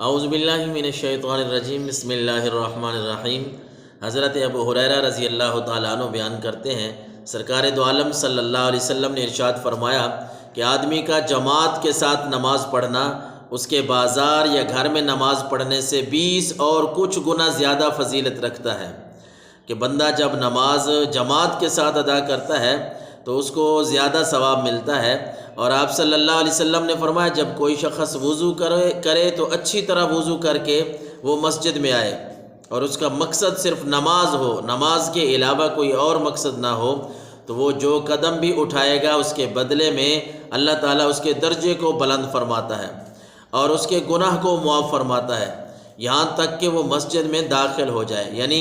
اعوذ باللہ من الشیطان الرجیم، بسم اللہ الرحمن الرحیم۔ حضرت ابو ہریرہ رضی اللہ تعالیٰ عنہ بیان کرتے ہیں، سرکار دو عالم صلی اللہ علیہ وسلم نے ارشاد فرمایا کہ آدمی کا جماعت کے ساتھ نماز پڑھنا اس کے بازار یا گھر میں نماز پڑھنے سے 20 اور کچھ گنا زیادہ فضیلت رکھتا ہے۔ کہ بندہ جب نماز جماعت کے ساتھ ادا کرتا ہے تو اس کو زیادہ ثواب ملتا ہے۔ اور آپ صلی اللہ علیہ وسلم نے فرمایا جب کوئی شخص وضو کرے تو اچھی طرح وضو کر کے وہ مسجد میں آئے اور اس کا مقصد صرف نماز ہو، نماز کے علاوہ کوئی اور مقصد نہ ہو، تو وہ جو قدم بھی اٹھائے گا اس کے بدلے میں اللہ تعالیٰ اس کے درجے کو بلند فرماتا ہے اور اس کے گناہ کو معاف فرماتا ہے، یہاں تک کہ وہ مسجد میں داخل ہو جائے۔ یعنی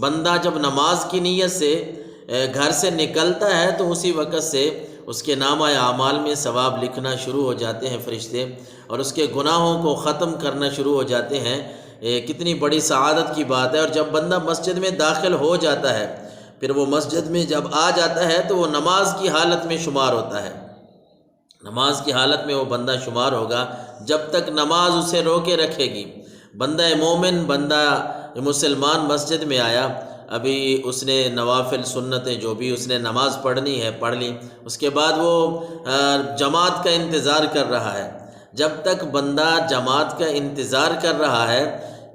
بندہ جب نماز کی نیت سے گھر سے نکلتا ہے تو اسی وقت سے اس کے نامہ اعمال میں ثواب لکھنا شروع ہو جاتے ہیں فرشتے، اور اس کے گناہوں کو ختم کرنا شروع ہو جاتے ہیں۔ کتنی بڑی سعادت کی بات ہے۔ اور جب بندہ مسجد میں داخل ہو جاتا ہے پھر وہ مسجد میں جب آ جاتا ہے تو وہ نماز کی حالت میں شمار ہوتا ہے، نماز کی حالت میں وہ بندہ شمار ہوگا جب تک نماز اسے روکے رکھے گی۔ بندہ مومن، بندہ مسلمان مسجد میں آیا، ابھی اس نے نوافل سنتیں جو بھی اس نے نماز پڑھنی ہے پڑھ لی، اس کے بعد وہ جماعت کا انتظار کر رہا ہے۔ جب تک بندہ جماعت کا انتظار کر رہا ہے،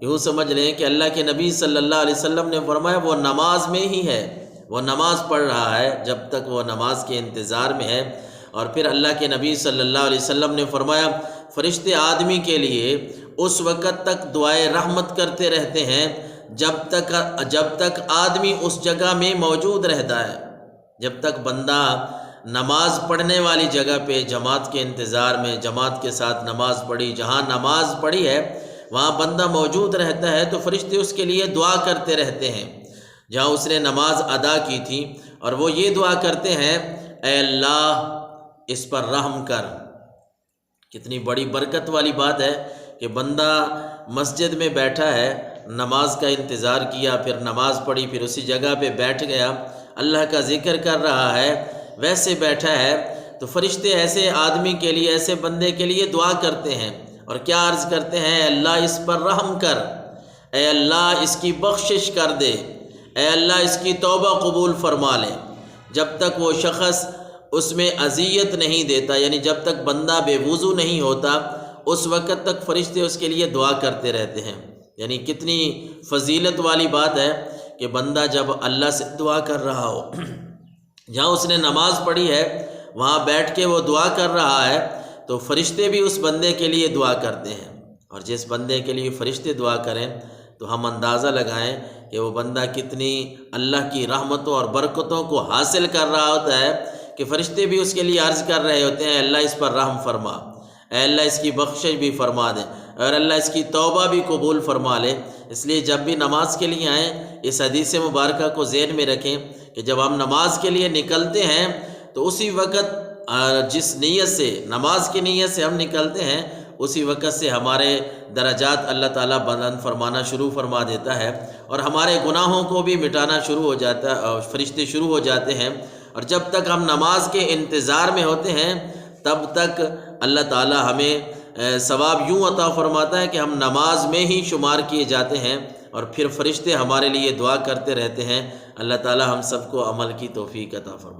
یوں سمجھ لیں کہ اللہ کے نبی صلی اللہ علیہ وسلم نے فرمایا وہ نماز میں ہی ہے، وہ نماز پڑھ رہا ہے جب تک وہ نماز کے انتظار میں ہے۔ اور پھر اللہ کے نبی صلی اللہ علیہ وسلم نے فرمایا فرشتے آدمی کے لیے اس وقت تک دعائے رحمت کرتے رہتے ہیں جب تک آدمی اس جگہ میں موجود رہتا ہے۔ جب تک بندہ نماز پڑھنے والی جگہ پہ جماعت کے انتظار میں جماعت کے ساتھ نماز پڑھی، جہاں نماز پڑھی ہے وہاں بندہ موجود رہتا ہے تو فرشتے اس کے لیے دعا کرتے رہتے ہیں جہاں اس نے نماز ادا کی تھی، اور وہ یہ دعا کرتے ہیں اے اللہ اس پر رحم کر۔ کتنی بڑی برکت والی بات ہے کہ بندہ مسجد میں بیٹھا ہے، نماز کا انتظار کیا، پھر نماز پڑھی، پھر اسی جگہ پہ بیٹھ گیا، اللہ کا ذکر کر رہا ہے، ویسے بیٹھا ہے تو فرشتے ایسے آدمی کے لیے، ایسے بندے کے لیے دعا کرتے ہیں اور کیا عرض کرتے ہیں، اے اللہ اس پر رحم کر، اے اللہ اس کی بخشش کر دے، اے اللہ اس کی توبہ قبول فرما لے۔ جب تک وہ شخص اس میں اذیت نہیں دیتا، یعنی جب تک بندہ بے وضو نہیں ہوتا اس وقت تک فرشتے اس کے لیے دعا کرتے رہتے ہیں۔ یعنی کتنی فضیلت والی بات ہے کہ بندہ جب اللہ سے دعا کر رہا ہو، جہاں اس نے نماز پڑھی ہے وہاں بیٹھ کے وہ دعا کر رہا ہے تو فرشتے بھی اس بندے کے لیے دعا کرتے ہیں، اور جس بندے کے لیے فرشتے دعا کریں تو ہم اندازہ لگائیں کہ وہ بندہ کتنی اللہ کی رحمتوں اور برکتوں کو حاصل کر رہا ہوتا ہے کہ فرشتے بھی اس کے لیے عرض کر رہے ہوتے ہیں اللہ اس پر رحم فرما، اے اللہ اس کی بخشش بھی فرما دے، اور اللہ اس کی توبہ بھی قبول فرما لے۔ اس لیے جب بھی نماز کے لیے آئیں اس حدیث مبارکہ کو ذہن میں رکھیں کہ جب ہم نماز کے لیے نکلتے ہیں تو اسی وقت جس نیت سے، نماز کی نیت سے ہم نکلتے ہیں، اسی وقت سے ہمارے درجات اللہ تعالیٰ بلند فرمانا شروع فرما دیتا ہے اور ہمارے گناہوں کو بھی مٹانا شروع ہو جاتا ہے، اور فرشتے شروع ہو جاتے ہیں۔ اور جب تک ہم نماز کے انتظار میں ہوتے ہیں تب تک اللہ تعالیٰ ہمیں ثواب یوں عطا فرماتا ہے کہ ہم نماز میں ہی شمار کیے جاتے ہیں، اور پھر فرشتے ہمارے لیے دعا کرتے رہتے ہیں۔ اللہ تعالیٰ ہم سب کو عمل کی توفیق عطا فرمائے۔